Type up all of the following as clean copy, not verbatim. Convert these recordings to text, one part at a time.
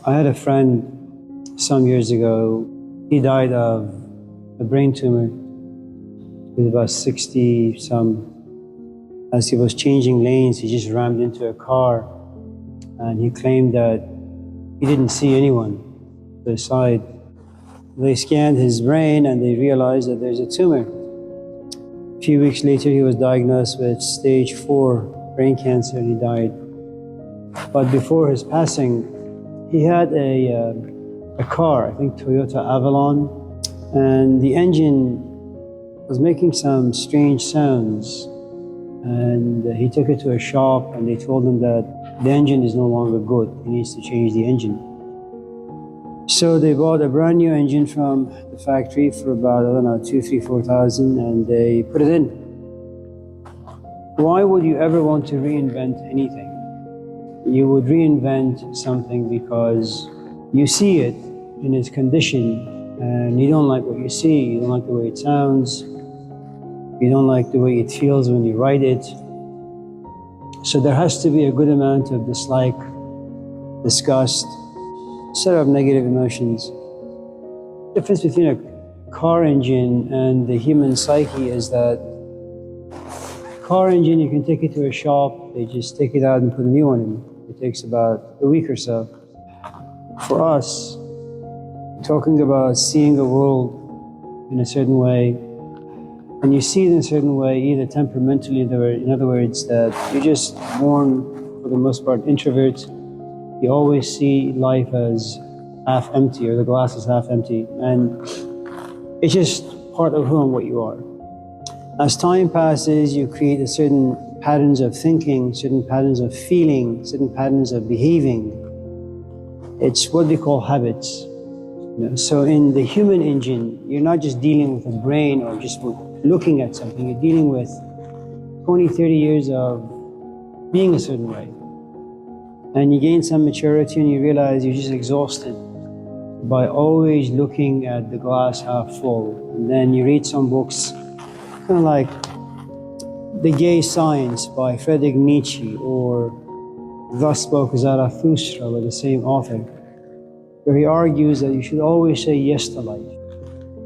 I had a friend some years ago. He died of a brain tumor. He was about 60 some. As he was changing lanes, he just rammed into a car, and he claimed that he didn't see anyone to the side. They scanned his brain and they realized that there's a tumor. A few weeks later, he was diagnosed with stage 4 brain cancer and he died. But before his passing, he had a car, I think Toyota Avalon, and the engine was making some strange sounds. And he took it to a shop and they told him that the engine is no longer good. He needs to change the engine. So they bought a brand new engine from the factory for about, I don't know, 2,000, 3,000, 4,000, and they put it in. Why would you ever want to reinvent anything? You would reinvent something because you see it in its condition and you don't like what you see, you don't like the way it sounds, you don't like the way it feels when you write it. So there has to be a good amount of dislike, disgust, set of negative emotions. The difference between a car engine and the human psyche is that car engine, you can take it to a shop, they just take it out and put a new one in. It takes about a week or so. For us, talking about seeing the world in a certain way, and you see it in a certain way, either temperamentally, in other words, that you're just born, for the most part, introvert. You always see life as half empty, or the glass is half empty, and it's just part of who and what you are. As time passes, you create a certain patterns of thinking, certain patterns of feeling, certain patterns of behaving. It's what they call habits. So in the human engine, you're not just dealing with a brain or just looking at something, you're dealing with 20, 30 years of being a certain way. And you gain some maturity and you realize you're just exhausted by always looking at the glass half full. And then you read some books, kind of like The Gay Science by Friedrich Nietzsche, or Thus Spoke Zarathustra by the same author, where he argues that you should always say yes to life.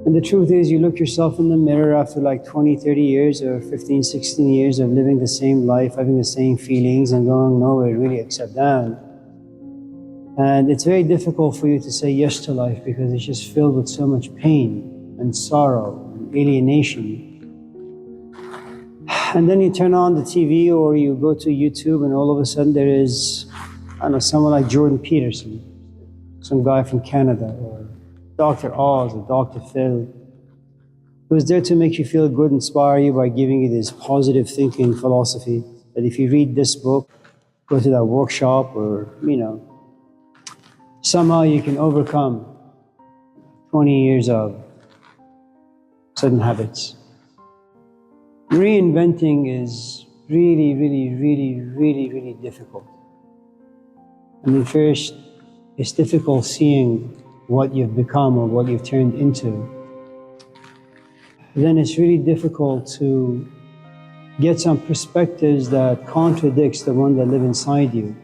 And the truth is, you look yourself in the mirror after like 20, 30 years or 15, 16 years of living the same life, having the same feelings and going nowhere really except down. And it's very difficult for you to say yes to life because it's just filled with so much pain and sorrow and alienation. And then you turn on the TV or you go to YouTube and all of a sudden there is, I don't know, someone like Jordan Peterson, some guy from Canada, or Dr. Oz or Dr. Phil, who's there to make you feel good, inspire you by giving you this positive thinking philosophy that if you read this book, go to that workshop, or, somehow you can overcome 20 years of certain habits. Reinventing is really, really, really, really, really difficult. I mean, first, it's difficult seeing what you've become or what you've turned into. Then it's really difficult to get some perspectives that contradicts the one that live inside you,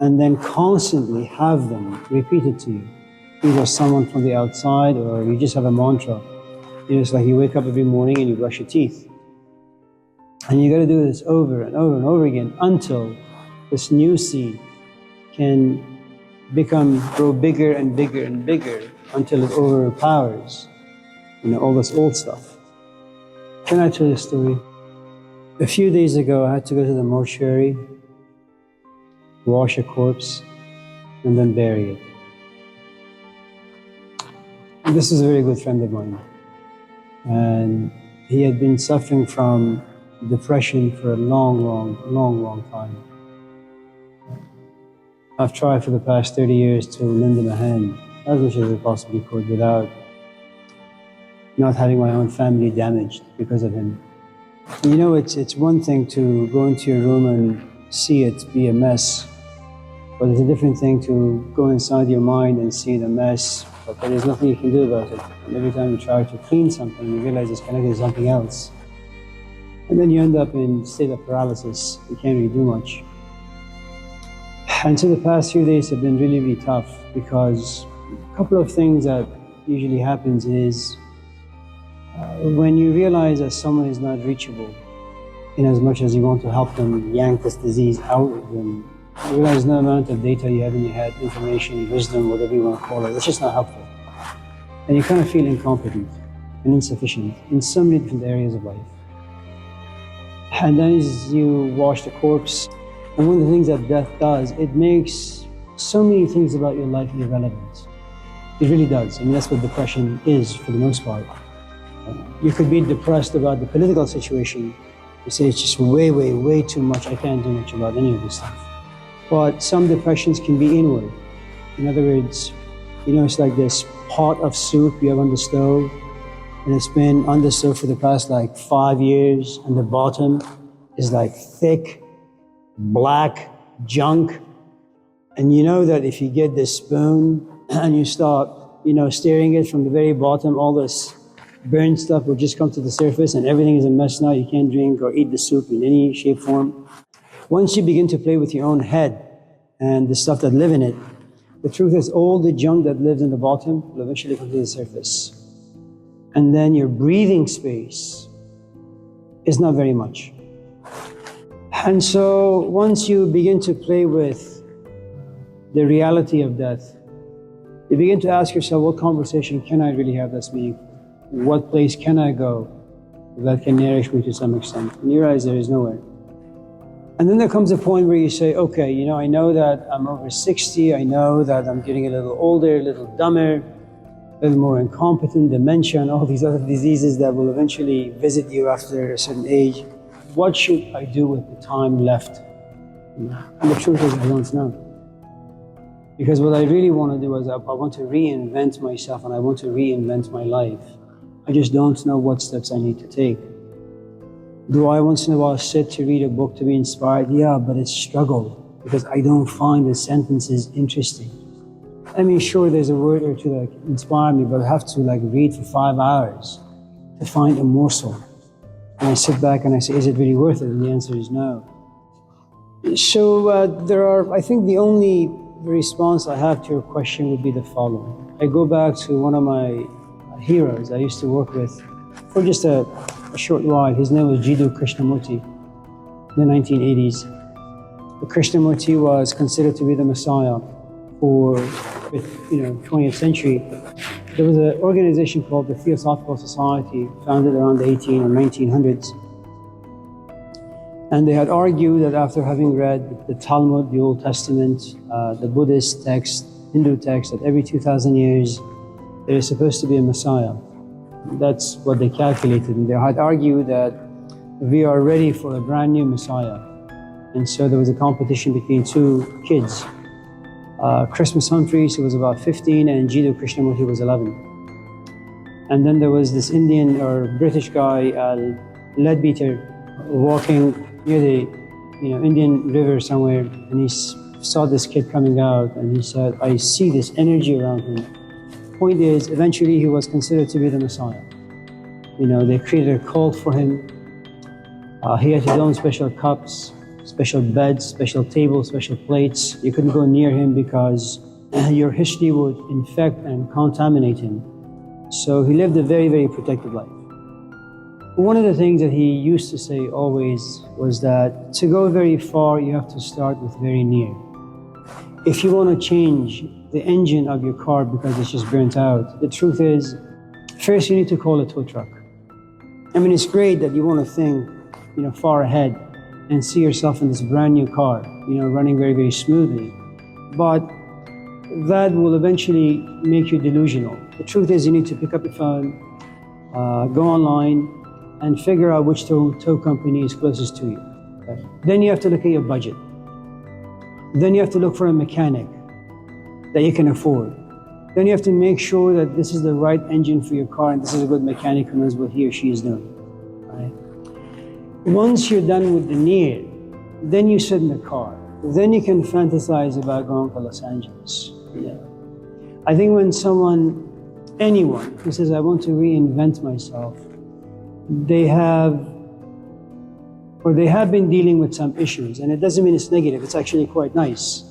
and then constantly have them repeated to you, either someone from the outside or you just have a mantra. It's like you wake up every morning and you brush your teeth. And you got to do this over and over and over again until this new seed can grow bigger and bigger and bigger until it overpowers, all this old stuff. Can I tell you a story? A few days ago, I had to go to the mortuary, wash a corpse, and then bury it. And this is a very good friend of mine. And he had been suffering from depression for a long time. I've tried for the past 30 years to lend him a hand, as much as I possibly could, without not having my own family damaged because of him. It's one thing to go into your room and see it be a mess, but it's a different thing to go inside your mind and see the mess, but there is nothing you can do about it. And every time you try to clean something, you realize it's connected to something else. And then you end up in a state of paralysis. You can't really do much. And so the past few days have been really, really tough because a couple of things that usually happens is when you realize that someone is not reachable, in as much as you want to help them yank this disease out of them, you realize no amount of data you have in your head, information, wisdom, whatever you want to call it, it's just not helpful. And you kind of feel incompetent and insufficient in so many different areas of life. And then as you wash the corpse, and one of the things that death does, it makes so many things about your life irrelevant. It really does. I mean, that's what depression is for the most part. You could be depressed about the political situation. You say it's just way, way, way too much. I can't do much about any of this stuff. But some depressions can be inward. In other words, it's like this pot of soup you have on the stove, and it's been on the stove for the past 5 years, and the bottom is thick, black junk. And you know that if you get this spoon and you start, stirring it from the very bottom, all this burnt stuff will just come to the surface and everything is a mess now. You can't drink or eat the soup in any shape, form. Once you begin to play with your own head and the stuff that live in it, the truth is all the junk that lives in the bottom will eventually come to the surface. And then your breathing space is not very much. And so once you begin to play with the reality of death, you begin to ask yourself, what conversation can I really have that's meaningful? What place can I go that can nourish me to some extent? And you realize there is nowhere. And then there comes a point where you say, okay, I know that I'm over 60, I know that I'm getting a little older, a little dumber, a little more incompetent, dementia, and all these other diseases that will eventually visit you after a certain age. What should I do with the time left? And the truth is, I don't know. Because what I really want to do is I want to reinvent myself and I want to reinvent my life. I just don't know what steps I need to take. Do I once in a while sit to read a book to be inspired? Yeah, but it's struggle because I don't find the sentences interesting. I mean, sure, there's a word or two that inspire me, but I have to read for 5 hours to find a morsel. And I sit back and I say, is it really worth it? And the answer is no. So I think the only response I have to your question would be the following. I go back to one of my heroes I used to work with for just a short while. His name was Jiddu Krishnamurti in the 1980s. Krishnamurti was considered to be the Messiah for the 20th century. There was an organization called the Theosophical Society, founded around the 18 or 1900s. And they had argued that after having read the Talmud, the Old Testament, the Buddhist text, Hindu text, that every 2,000 years there is supposed to be a Messiah. That's what they calculated. And they had argued that we are ready for a brand new Messiah. And so there was a competition between two kids. Christmas Humphreys, who was about 15, and Jiddu Krishnamurti, who was 11. And then there was this Indian or British guy, Leadbeater, walking near the Indian river somewhere, and he saw this kid coming out, and he said, I see this energy around him. Point is, eventually he was considered to be the Messiah. They created a cult for him. He had his own special cups, special beds, special tables, special plates. You couldn't go near him because your history would infect and contaminate him. So he lived a very, very protected life. One of the things that he used to say always was that to go very far, you have to start with very near. If you want to change the engine of your car because it's just burnt out, the truth is, first you need to call a tow truck. I mean, it's great that you want to think, far ahead and see yourself in this brand new car, running very, very smoothly. But that will eventually make you delusional. The truth is, you need to pick up your phone, go online, and figure out which tow company is closest to you. Okay? Then you have to look at your budget. Then you have to look for a mechanic that you can afford. Then you have to make sure that this is the right engine for your car and this is a good mechanic who knows what he or she is doing. Right? Once you're done with the near, then you sit in the car. Then you can fantasize about going to Los Angeles. I think when anyone who says, I want to reinvent myself, they have been dealing with some issues, and it doesn't mean it's negative, it's actually quite nice.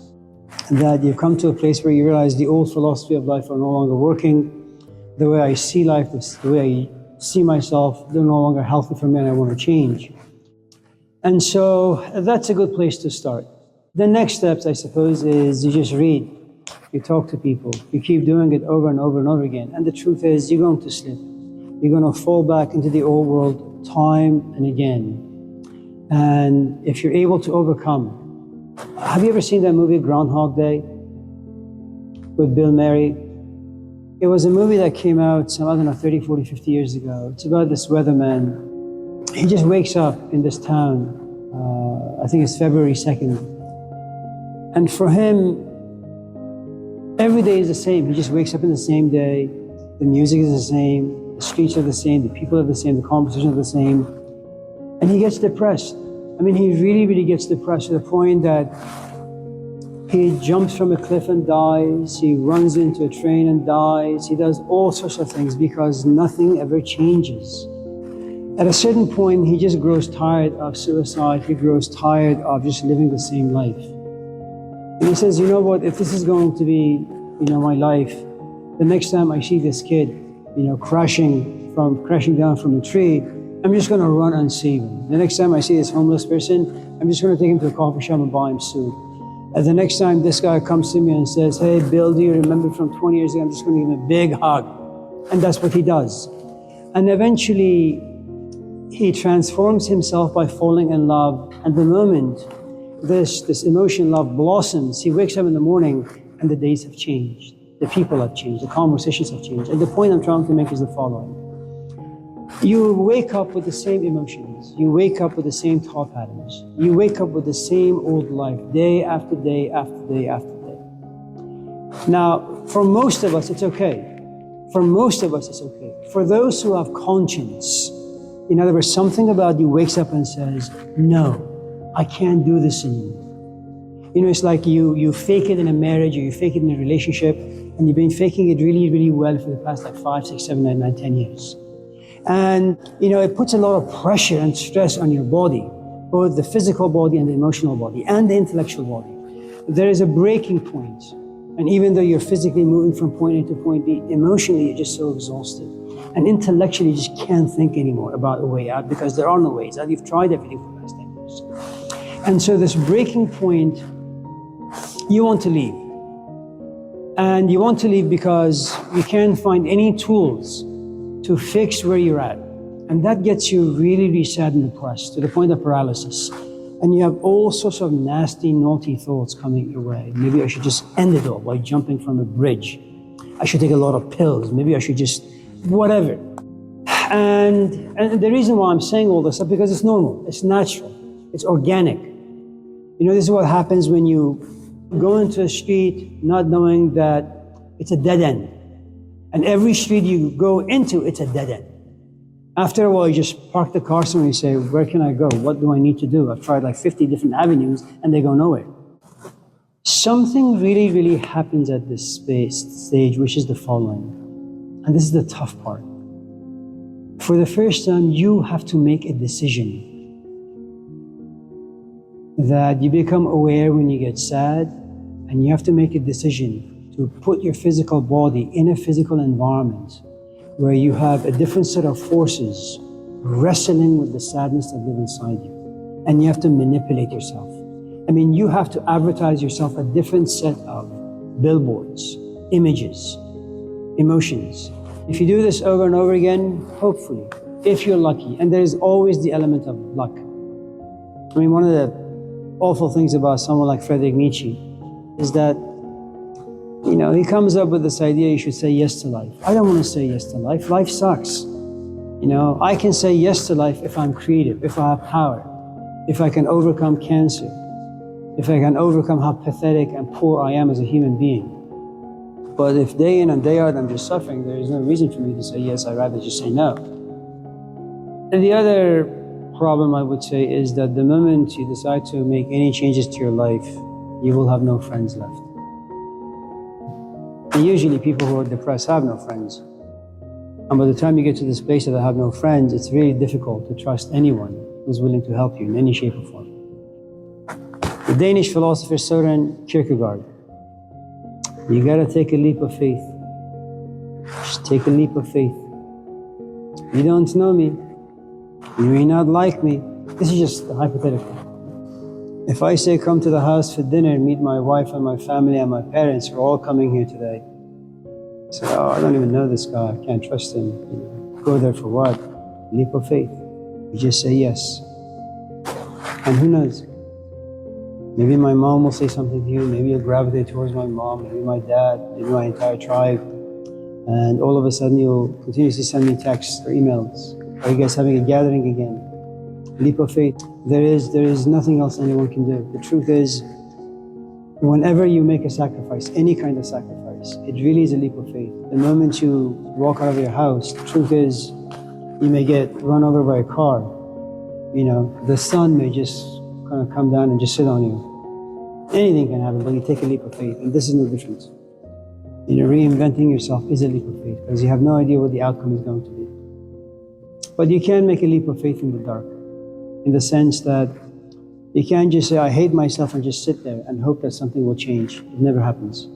that you come to a place where you realize the old philosophy of life are no longer working. The way I see life, the way I see myself, they're no longer healthy for me and I want to change. And so that's a good place to start. The next steps, I suppose, is you just read, you talk to people, you keep doing it over and over and over again. And the truth is, you're going to slip. You're going to fall back into the old world time and again. And if you're able to overcome, have you ever seen that movie Groundhog Day with Bill Murray? It was a movie that came out some, I don't know, 30, 40, 50 years ago. It's about this weatherman. He just wakes up in this town, I think it's February 2nd. And for him, every day is the same. He just wakes up in the same day. The music is the same. The streets are the same. The people are the same. The conversations are the same. And he gets depressed. I mean, he really, really gets depressed to the point that he jumps from a cliff and dies. He runs into a train and dies. He does all sorts of things because nothing ever changes. At a certain point, he just grows tired of suicide. He grows tired of just living the same life. And he says, you know what, if this is going to be, my life, the next time I see this kid, crashing down from a tree, I'm just going to run and save him. The next time I see this homeless person, I'm just going to take him to a coffee shop and buy him soup. And the next time this guy comes to me and says, hey, Bill, do you remember from 20 years ago? I'm just going to give him a big hug. And that's what he does. And eventually, he transforms himself by falling in love. And the moment this emotion, love, blossoms, he wakes up in the morning and the days have changed. The people have changed. The conversations have changed. And the point I'm trying to make is the following. You wake up with the same emotions. You wake up with the same thought patterns. You wake up with the same old life, day after day after day after day. Now, for most of us, it's okay. For most of us, it's okay. For those who have conscience, in other words, something about you wakes up and says, no, I can't do this anymore. It's like you fake it in a marriage or you fake it in a relationship, and you've been faking it really, really well for the past 5, 6, 7, 8, 9, 10 years. And, it puts a lot of pressure and stress on your body, both the physical body and the emotional body and the intellectual body. There is a breaking point. And even though you're physically moving from point A to point B, emotionally, you're just so exhausted. And intellectually, you just can't think anymore about a way out because there are no ways out. You've tried everything for the last 10 years. And so this breaking point, you want to leave. And you want to leave because you can't find any tools to fix where you're at. And that gets you really, really sad and depressed to the point of paralysis. And you have all sorts of nasty, naughty thoughts coming your way. Maybe I should just end it all by jumping from a bridge. I should take a lot of pills. Maybe I should just, whatever. And the reason why I'm saying all this is because it's normal, it's natural, it's organic. This is what happens when you go into a street not knowing that it's a dead end. And every street you go into, it's a dead end. After a while, you just park the car somewhere and you say, where can I go? What do I need to do? I've tried like 50 different avenues and they go nowhere. Something really, really happens at this stage, which is the following. And this is the tough part. For the first time, you have to make a decision that you become aware when you get sad, and you have to make a decision to put your physical body in a physical environment where you have a different set of forces wrestling with the sadness that live inside you. And you have to manipulate yourself. You have to advertise yourself a different set of billboards, images, emotions. If you do this over and over again, hopefully, if you're lucky, and there's always the element of luck. One of the awful things about someone like Friedrich Nietzsche is that he comes up with this idea you should say yes to life. I don't want to say yes to life. Life sucks. I can say yes to life if I'm creative, if I have power, if I can overcome cancer, if I can overcome how pathetic and poor I am as a human being. But if day in and day out I'm just suffering, there is no reason for me to say yes. I'd rather just say no. And the other problem I would say is that the moment you decide to make any changes to your life, you will have no friends left. And usually people who are depressed have no friends. And by the time you get to this place that I have no friends, it's really difficult to trust anyone who's willing to help you in any shape or form. The Danish philosopher Søren Kierkegaard You gotta take a leap of faith. Just take a leap of faith. You don't know me. You may not like me. This is just hypothetical. If I say come to the house for dinner and meet my wife and my family and my parents who are all coming here today, say, oh, I don't even know this guy, I can't trust him. Go there for what? Leap of faith. You just say yes. And who knows? Maybe my mom will say something to you, maybe you'll gravitate towards my mom, maybe my dad, maybe my entire tribe. And all of a sudden you'll continuously send me texts or emails. Are you guys having a gathering again? Leap of faith. There is nothing else anyone can do. The truth is, whenever you make a sacrifice, any kind of sacrifice, it really is a leap of faith. The moment you walk out of your house, the truth is, you may get run over by a car. The sun may just kind of come down and just sit on you. Anything can happen, but you take a leap of faith, and this is no different. Reinventing yourself is a leap of faith because you have no idea what the outcome is going to be. But you can make a leap of faith in the dark, in the sense that you can't just say, I hate myself and just sit there and hope that something will change. It never happens.